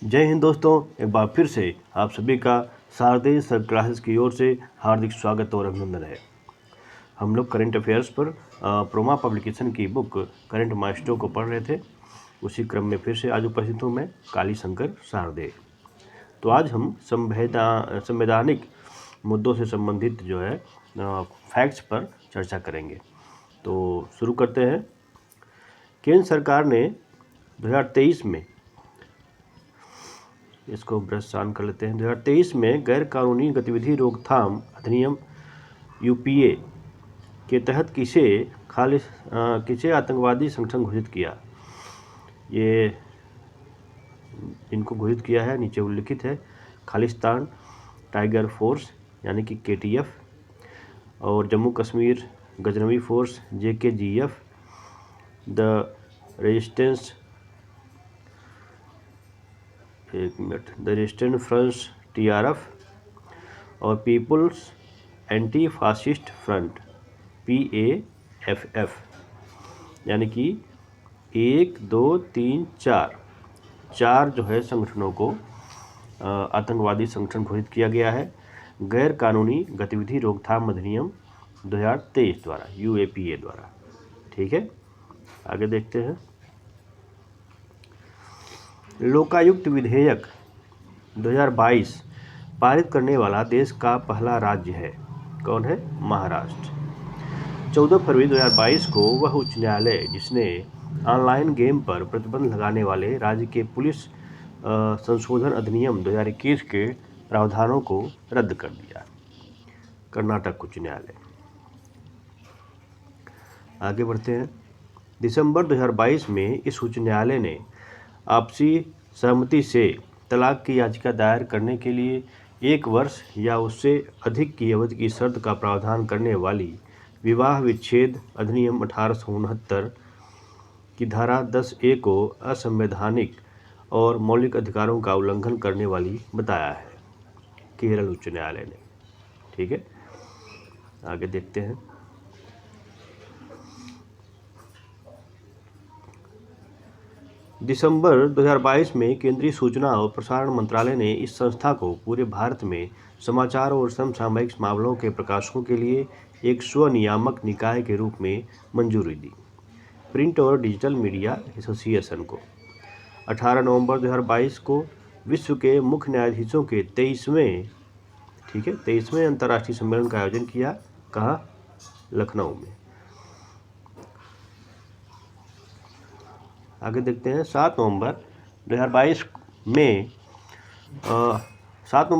जय हिंद दोस्तों, एक बार फिर से आप सभी का शारदेय सर क्लासेस की ओर से हार्दिक स्वागत और अभिनंदन है। हम लोग करंट अफेयर्स पर प्रोमा पब्लिकेशन की बुक करंट मास्टरों को पढ़ रहे थे। उसी क्रम में फिर से आज उपस्थित हूँ मैं, काली शंकर शारदेय। तो आज हम संवैधानिक मुद्दों से संबंधित जो है फैक्ट्स पर चर्चा करेंगे। तो शुरू करते हैं। केंद्र सरकार ने 2023 में, इसको ब्रश ऑन कर लेते हैं, 2023 में गैर कानूनी गतिविधि रोकथाम अधिनियम यूपीए के तहत किसे आतंकवादी संगठन घोषित किया। ये इनको घोषित किया है नीचे उल्लिखित है: खालिस्तान टाइगर फोर्स यानी कि केटीएफ, और Jammu Kashmir Ghaznavi force JKGF, the resistance front TRF, और people's anti fascist front PAFF। यानी कि 1 2 3 4 जो है संगठनों को आतंकवादी संगठन घोषित किया गया है गैर कानूनी गतिविधि रोकथाम अधिनियम 2023 द्वारा, UAPA द्वारा। ठीक है, आगे देखते हैं। लोकायुक्त विधेयक 2022 पारित करने वाला देश का पहला राज्य है। कौन है? महाराष्ट्र। 14 फरवरी 2022 को वह उच्च न्यायालय जिसने ऑनलाइन गेम पर प्रतिबंध लगाने वाले राज्य के पुलिस संशोधन अधिनियम 2021 के प्रावधानों को रद्द कर दिया, कर्नाटक उच्च न्यायालय। आगे बढ़ते हैं। दिसंबर 2022 में इस उच्च न्यायालय ने आपसी सहमति से तलाक की याचिका दायर करने के लिए 1 वर्ष या उससे अधिक की अवधि की शर्त का प्रावधान करने वाली विवाह विच्छेद अधिनियम 1869 की धारा 10A को असंवैधानिक और मौलिक अधिकारों का उल्लंघन करने वाली बताया है, केरल उच्च न्यायालय ने। ठीक है, आगे देखते हैं। दिसंबर 2022 में केंद्रीय सूचना और प्रसारण मंत्रालय ने इस संस्था को पूरे भारत में समाचार और समसामयिक मामलों के प्रकाशकों के लिए एक स्वनियामक निकाय के रूप में मंजूरी दी। प्रिंट और डिजिटल मीडिया एसोसिएशन को 18 नवंबर 2022 को विश्व के मुख्य न्यायाधीशों के 23वें अंतर्राष्ट्रीय सम्मेलन का आयोजन किया। कहाँ? लखनऊ में। आगे देखते हैं। 7 नवंबर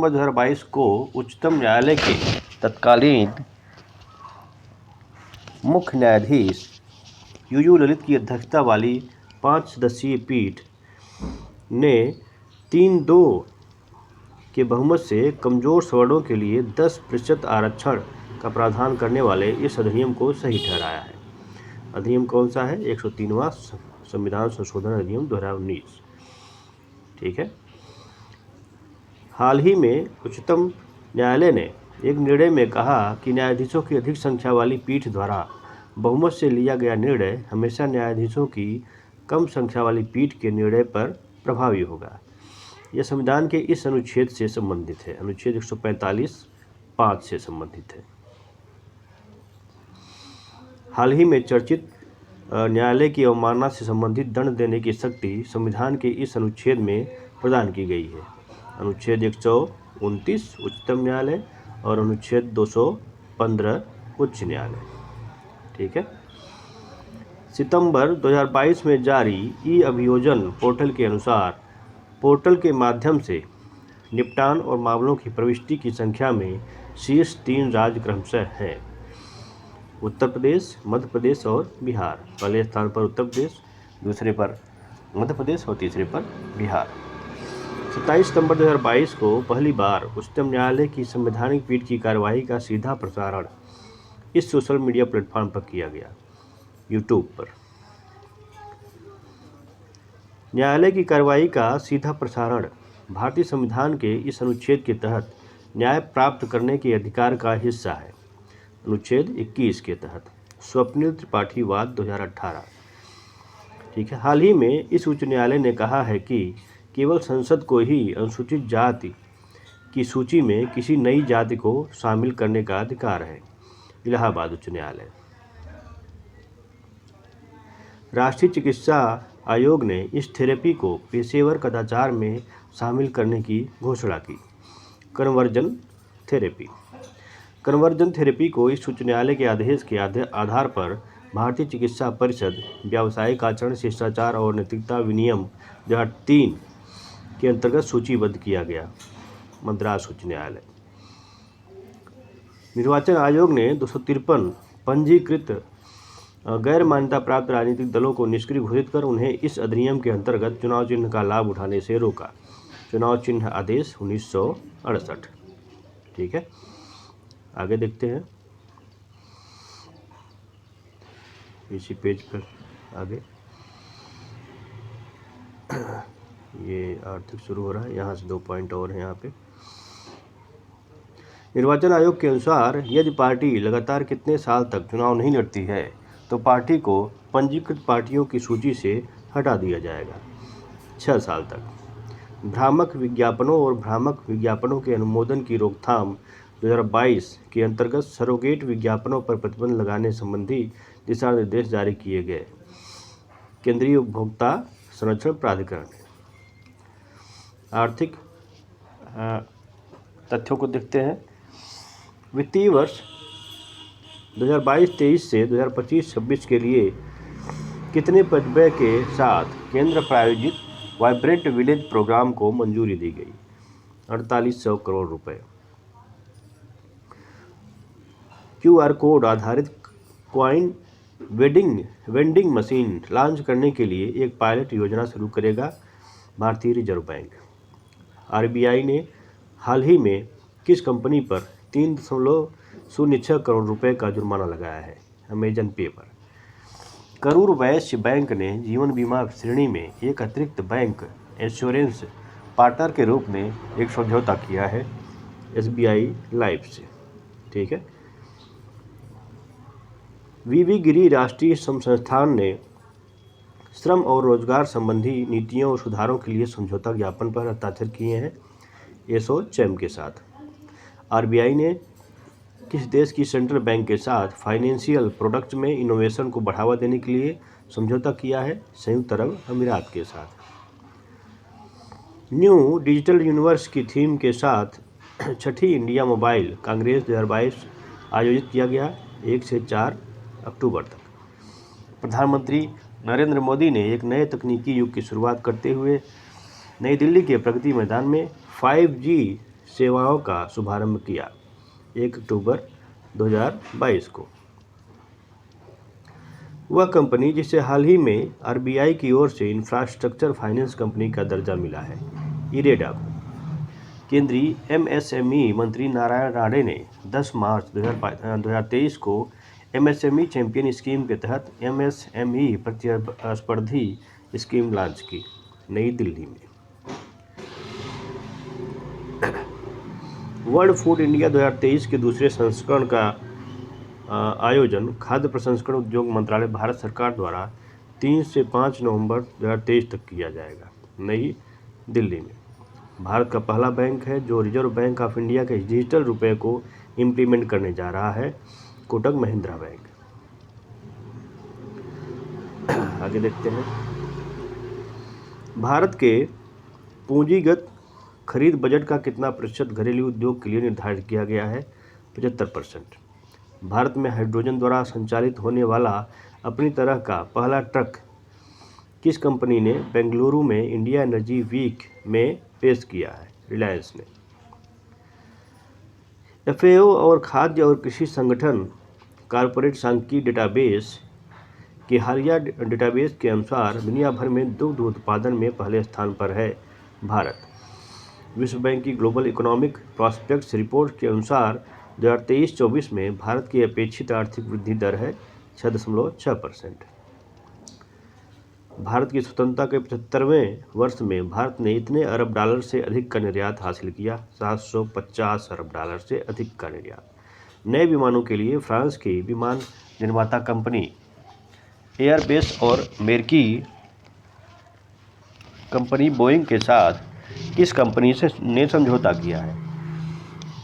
2022 को उच्चतम न्यायालय के तत्कालीन मुख्य न्यायाधीश UU ललित की अध्यक्षता वाली 5 सदस्यीय पीठ ने 3-2 के बहुमत से कमजोर सवर्णों के लिए 10% आरक्षण का प्रावधान करने वाले इस अधिनियम को सही ठहराया है। अधिनियम कौन सा है? 103वां संविधान संशोधन अधिनियम 2019। ठीक है। हाल ही में उच्चतम न्यायालय ने एक निर्णय में कहा कि न्यायाधीशों की अधिक संख्या वाली पीठ द्वारा बहुमत से लिया गया निर्णय हमेशा न्यायाधीशों की कम संख्या वाली पीठ के निर्णय पर प्रभावी होगा। यह संविधान के इस अनुच्छेद से संबंधित है, अनुच्छेद 145(5) से संबंधित है। हाल ही में चर्चित न्यायालय की अवमानना से संबंधित दंड देने की शक्ति संविधान के इस अनुच्छेद में प्रदान की गई है। अनुच्छेद 129 उच्चतम न्यायालय और अनुच्छेद 215 उच्च न्यायालय। ठीक है। सितंबर 2022 में जारी ई-अभियोजन पोर्टल के अनुसार पोर्टल के माध्यम से निपटान और मामलों की प्रविष्टि की संख्या में शीर्ष 3 राज्य क्रमशः हैं: उत्तर प्रदेश, मध्य प्रदेश और बिहार। पहले स्थान पर उत्तर प्रदेश, दूसरे पर मध्य प्रदेश और तीसरे पर बिहार। 27 सितंबर 2022 को पहली बार उच्चतम न्यायालय की संवैधानिक पीठ की कार्यवाही का सीधा प्रसारण इस सोशल मीडिया प्लेटफॉर्म पर किया गया, यूट्यूब पर। न्यायालय की कार्यवाही का सीधा प्रसारण भारतीय संविधान के इस अनुच्छेद के तहत न्याय प्राप्त करने के अधिकार का हिस्सा है। अनुच्छेद 21 के तहत स्वप्निल त्रिपाठी वाद 2018। ठीक है। हाल ही में इस उच्च न्यायालय ने कहा है कि केवल संसद को ही अनुसूचित जाति की सूची में किसी नई जाति को शामिल करने का अधिकार है। इलाहाबाद उच्च न्यायालय। राष्ट्रीय चिकित्सा आयोग ने इस थेरेपी को पेशेवर कदाचार में शामिल करने की घोषणा की। कन्वर्जन थेरेपी को इस उच्च न्यायालय के आदेश के आधार पर भारतीय चिकित्सा परिषद व्यावसायिक आचरण शिष्टाचार और नैतिकता विनियम 2003 के अंतर्गत सूचीबद्ध किया गया। मद्रास उच्च न्यायालय। निर्वाचन आयोग ने 253 पंजीकृत गैर मान्यता प्राप्त राजनीतिक दलों को निष्क्रिय घोषित कर उन्हें इस अधिनियम के अंतर्गत चुनाव चिन्ह का लाभ उठाने से रोका। चुनाव चिन्ह आदेश 1968। ठीक है, आगे देखते हैं इसी पेज पर आगे। ये आर्थिक शुरू हो रहा है, यहाँ से 2 पॉइंट और हैं यहाँ पे। निर्वाचन आयोग के अनुसार यदि पार्टी लगातार कितने साल तक चुनाव नहीं लड़ती है तो पार्टी को पंजीकृत पार्टियों की सूची से हटा दिया जाएगा 6 साल तक। भ्रामक विज्ञापनों और भ्रामक विज्ञापनों के अनुमोदन की रोकथाम 2022 के अंतर्गत सरोगेट विज्ञापनों पर प्रतिबंध लगाने संबंधी दिशा निर्देश जारी किए गए। केंद्रीय उपभोक्ता संरक्षण प्राधिकरण। आर्थिक तथ्यों को देखते हैं। वित्तीय वर्ष 2022-23 से 2025-26 के लिए कितने व्यय के साथ केंद्र प्रायोजित वाइब्रेंट विलेज प्रोग्राम को मंजूरी दी गई? 4800 करोड़ रुपए। QR कोड आधारित क्वाइन वेंडिंग मशीन लॉन्च करने के लिए एक पायलट योजना शुरू करेगा भारतीय रिजर्व बैंक। RBI ने हाल ही में किस कंपनी पर 3.06 करोड़ रुपए का जुर्माना लगाया है? अमेजन पे पर। करूर वैश्य बैंक ने जीवन बीमा श्रेणी में एक अतिरिक्त बैंक इंश्योरेंस पार्टनर के रूप में एक समझौता किया है SBI लाइफ से। ठीक है। VV गिरी राष्ट्रीय श्रम संस्थान ने श्रम और रोजगार संबंधी नीतियों और सुधारों के लिए समझौता ज्ञापन पर हस्ताक्षर किए हैं एसोचैम के साथ। RBI ने किस देश की सेंट्रल बैंक के साथ फाइनेंशियल प्रोडक्ट्स में इनोवेशन को बढ़ावा देने के लिए समझौता किया है? संयुक्त अरब अमीरात के साथ। न्यू डिजिटल यूनिवर्स की थीम के साथ 6ठी इंडिया मोबाइल कांग्रेस 2022 आयोजित किया गया 1 से 4 अक्टूबर तक। प्रधानमंत्री नरेंद्र मोदी ने एक नए तकनीकी युग की शुरुआत करते हुए नई दिल्ली के प्रगति मैदान में 5G सेवाओं का शुभारंभ किया 1 अक्टूबर 2022 को। वह कंपनी जिसे हाल ही में RBI की ओर से इंफ्रास्ट्रक्चर फाइनेंस कंपनी का दर्जा मिला है, इरेडा को। केंद्रीय MSME मंत्री नारायण राणे ने 10 मार्च 2023 को MSME चैंपियन स्कीम के तहत MSME प्रतिस्पर्धी स्कीम लॉन्च की नई दिल्ली में। वर्ल्ड फूड इंडिया 2023 के दूसरे संस्करण का आयोजन खाद्य प्रसंस्करण उद्योग मंत्रालय भारत सरकार द्वारा 3 से 5 नवंबर 2023 तक किया जाएगा नई दिल्ली में। भारत का पहला बैंक है जो रिजर्व बैंक ऑफ इंडिया के डिजिटल रुपए को इम्प्लीमेंट करने जा रहा है, कोटक महिंद्रा बैंक। आगे देखते हैं। भारत के पूंजीगत खरीद बजट का कितना प्रतिशत घरेलू उद्योग के लिए निर्धारित किया गया है? 75%। भारत में हाइड्रोजन द्वारा संचालित होने वाला अपनी तरह का पहला ट्रक किस कंपनी ने बेंगलुरु में इंडिया एनर्जी वीक में पेश किया है? रिलायंस ने। FAO और खाद्य और कृषि संगठन कॉर्पोरेट सांख्यिकी डेटाबेस के हालिया डेटाबेस के अनुसार दुनिया भर में दुग्ध उत्पादन में पहले स्थान पर है भारत। विश्व बैंक की ग्लोबल इकोनॉमिक प्रॉस्पेक्ट्स रिपोर्ट के अनुसार 2023-24 में भारत की अपेक्षित आर्थिक वृद्धि दर है 6.6%। भारत की स्वतंत्रता के 75वें वर्ष में भारत ने इतने अरब डॉलर से अधिक का निर्यात हासिल किया, 750 अरब डॉलर से अधिक का निर्यात। नए विमानों के लिए फ्रांस की विमान निर्माता कंपनी एयरबस और अमेरिकी कंपनी बोइंग के साथ किस कंपनी से ने समझौता किया है?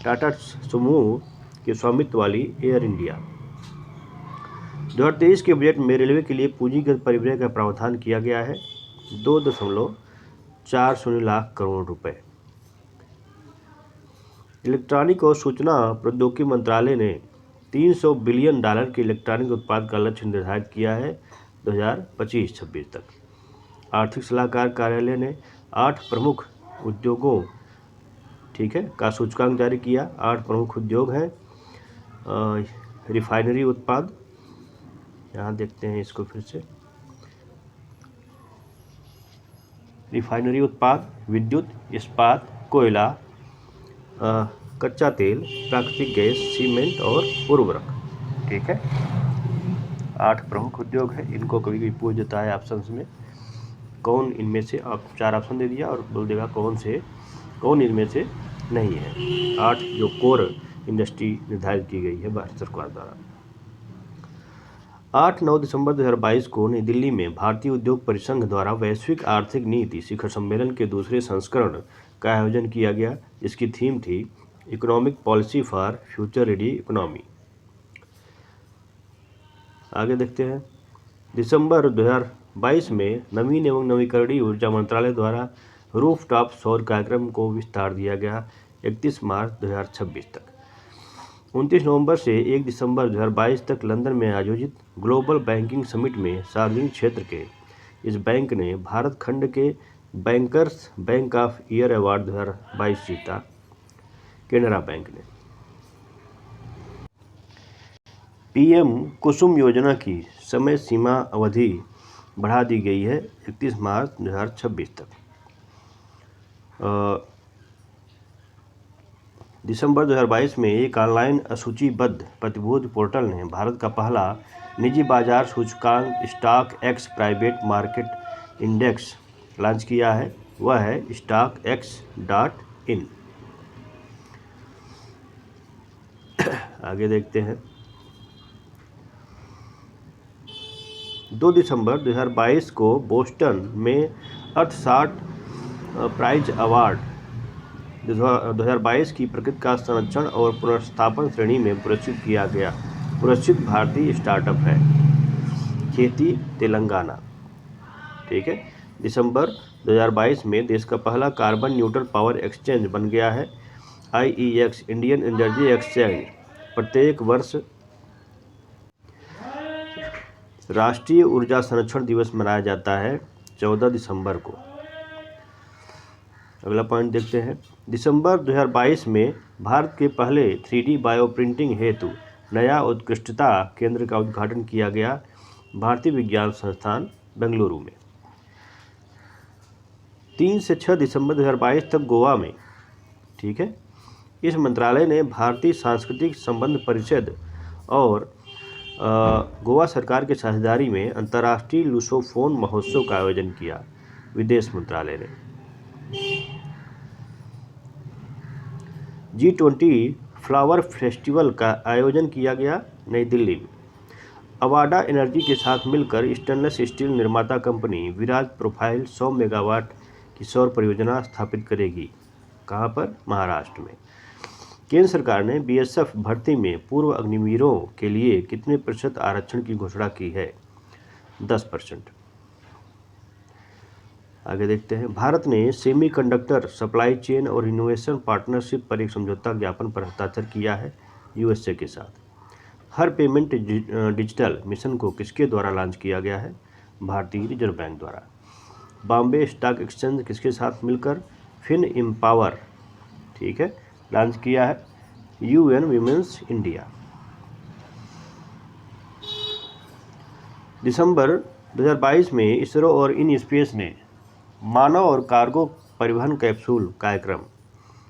टाटा समूह के स्वामित्व वाली एयर इंडिया। 2023 के बजट में रेलवे के लिए पूंजीगत परिव्यय का प्रावधान किया गया है 2.40 लाख करोड़ रुपए। इलेक्ट्रॉनिक और सूचना प्रौद्योगिकी मंत्रालय ने $300 बिलियन के इलेक्ट्रॉनिक उत्पाद का लक्ष्य निर्धारित किया है 2025-26 तक। आर्थिक सलाहकार कार्यालय ने 8 प्रमुख उद्योगों का सूचकांक जारी किया। 8 प्रमुख उद्योग हैं। रिफाइनरी उत्पाद, यहाँ देखते हैं इसको फिर से, रिफाइनरी उत्पाद, विद्युत, इस्पात, कोयला, कच्चा तेल, प्राकृतिक गैस, सीमेंट और उर्वरक। ठीक है, 8 प्रमुख उद्योग हैं। इनको कभी कभी पूछ देता है ऑप्शंस में, कौन इनमें से, आप 4 ऑप्शन दे दिया और बोल देगा कौन इनमें से नहीं है। 8 जो कोर इंडस्ट्री निर्धारित की गई है भारत सरकार द्वारा। 8-9 दिसंबर 2022 को नई दिल्ली में भारतीय उद्योग परिसंघ द्वारा वैश्विक आर्थिक नीति शिखर सम्मेलन के दूसरे संस्करण का आयोजन किया गया। इसकी थीम थी economic policy for future ready economy. आगे देखते हैं। दिसंबर 2022 में नवीन एवं नवीकरणीय ऊर्जा मंत्रालय द्वारा रूफटॉप सौर कार्यक्रम को विस्तार दिया गया 31 मार्च 2026 तक। 29 नवंबर से 1 दिसंबर 2022 तक लंदन में आयोजित ग्लोबल बैंकिंग समिट में सार्वजनिक क्षेत्र के इस बैंक ने भारत खंड के bankers bank of year award 2022 जीता। केनरा बैंक ने। पीएम कुसुम योजना की समय सीमा अवधि बढ़ा दी गई है 31 मार्च 2026 तक। दिसंबर 2022 में एक ऑनलाइन असूचीबद्ध प्रतिभूति पोर्टल ने भारत का पहला निजी बाजार सूचकांक stock x private market index launch किया है। वह है stockx.in। आगे देखते हैं। 2 दिसंबर 2022 को बोस्टन में अर्थशास्त्र प्राइज अवार्ड 2022 की प्रकृति का संरक्षण और पुनर्स्थापन श्रेणी में पुरस्कृत किया गया। पुरस्कृत भारतीय स्टार्टअप है खेती तेलंगाना। ठीक है, दिसंबर 2022 में देश का पहला कार्बन न्यूट्रल पावर एक्सचेंज बन गया है IEX इंडियन एनर्जी एक्सचेंज। प्रत्येक वर्ष राष्ट्रीय ऊर्जा संरक्षण दिवस मनाया जाता है 14 दिसंबर को। अगला पॉइंट देखते हैं। दिसंबर 2022 में भारत के पहले 3D बायोप्रिंटिंग हेतु नया उत्कृष्टता केंद्र का उद्घाटन किया गया भारतीय विज्ञान संस्थान बेंगलुरु में। 3 से 6 दिसंबर 2022 तक गोवा में, ठीक है, इस मंत्रालय ने भारतीय सांस्कृतिक संबंध परिषद और गोवा सरकार के साझेदारी में अंतर्राष्ट्रीय लुसोफोन महोत्सव का आयोजन किया विदेश मंत्रालय ने। G20 फ्लावर फेस्टिवल का आयोजन किया गया नई दिल्ली में। अवाडा एनर्जी के साथ मिलकर स्टेनलेस स्टील निर्माता कंपनी विराज प्रोफाइल 100 मेगावाट की सौर परियोजना स्थापित करेगी। कहाँ पर? महाराष्ट्र में। केंद्र सरकार ने BSF भर्ती में पूर्व अग्निवीरों के लिए कितने प्रतिशत आरक्षण की घोषणा की है? 10%। आगे देखते हैं। भारत ने सेमीकंडक्टर सप्लाई चेन और इनोवेशन पार्टनरशिप पर एक समझौता ज्ञापन पर हस्ताक्षर किया है USA के साथ। हर पेमेंट डिजिटल मिशन को किसके द्वारा लॉन्च किया गया है? भारतीय रिजर्व बैंक द्वारा। बॉम्बे स्टॉक एक्सचेंज किसके साथ मिलकर फिन एम्पावर, ठीक है, लॉन्च किया है? UN women's India. दिसंबर 2022 में इसरो और इन स्पेस ने मानव और कार्गो परिवहन कैप्सूल कार्यक्रम,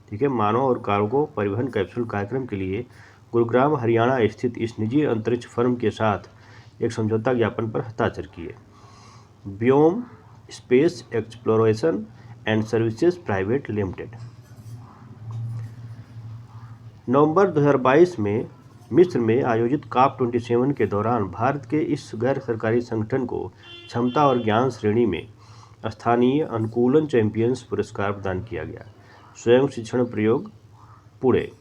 ठीक है, मानव और कार्गो परिवहन कैप्सूल कार्यक्रम के लिए गुरुग्राम हरियाणा स्थित इस निजी अंतरिक्ष फर्म के साथ एक समझौता ज्ञापन पर हस्ताक्षर किए। Vyom space exploration and services private limited. नवंबर 2022 में मिस्र में आयोजित COP27 के दौरान भारत के इस गैर सरकारी संगठन को क्षमता और ज्ञान श्रेणी में स्थानीय अनुकूलन चैंपियंस पुरस्कार प्रदान किया गया। स्वयं शिक्षण प्रयोग पुणे।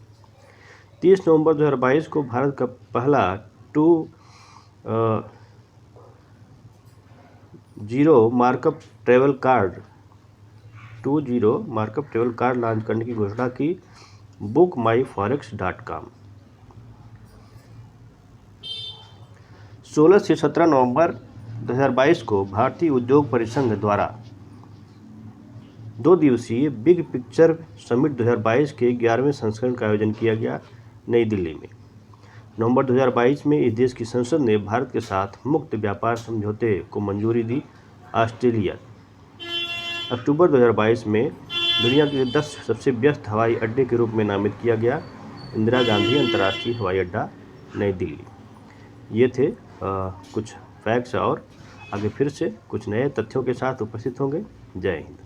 30 नवंबर 2022 को भारत का पहला 20 मार्कअप ट्रैवल कार्ड लॉन्च करने की घोषणा की bookmyforex.com। 16 से 17 नवंबर 2022 को भारतीय उद्योग परिसंघ द्वारा 2 दिवसीय बिग पिक्चर समिट 2022 के 11वें संस्करण का आयोजन किया गया नई दिल्ली में। नवंबर 2022 में इस देश की संसद ने भारत के साथ मुक्त व्यापार समझौते को मंजूरी दी। ऑस्ट्रेलिया। अक्टूबर 2022 में दुनिया के 10 सबसे व्यस्त हवाई अड्डे के रूप में नामित किया गया इंदिरा गांधी अंतर्राष्ट्रीय हवाई अड्डा नई दिल्ली। ये थे कुछ फैक्ट्स और आगे फिर से कुछ नए तथ्यों के साथ उपस्थित होंगे। जय हिंद।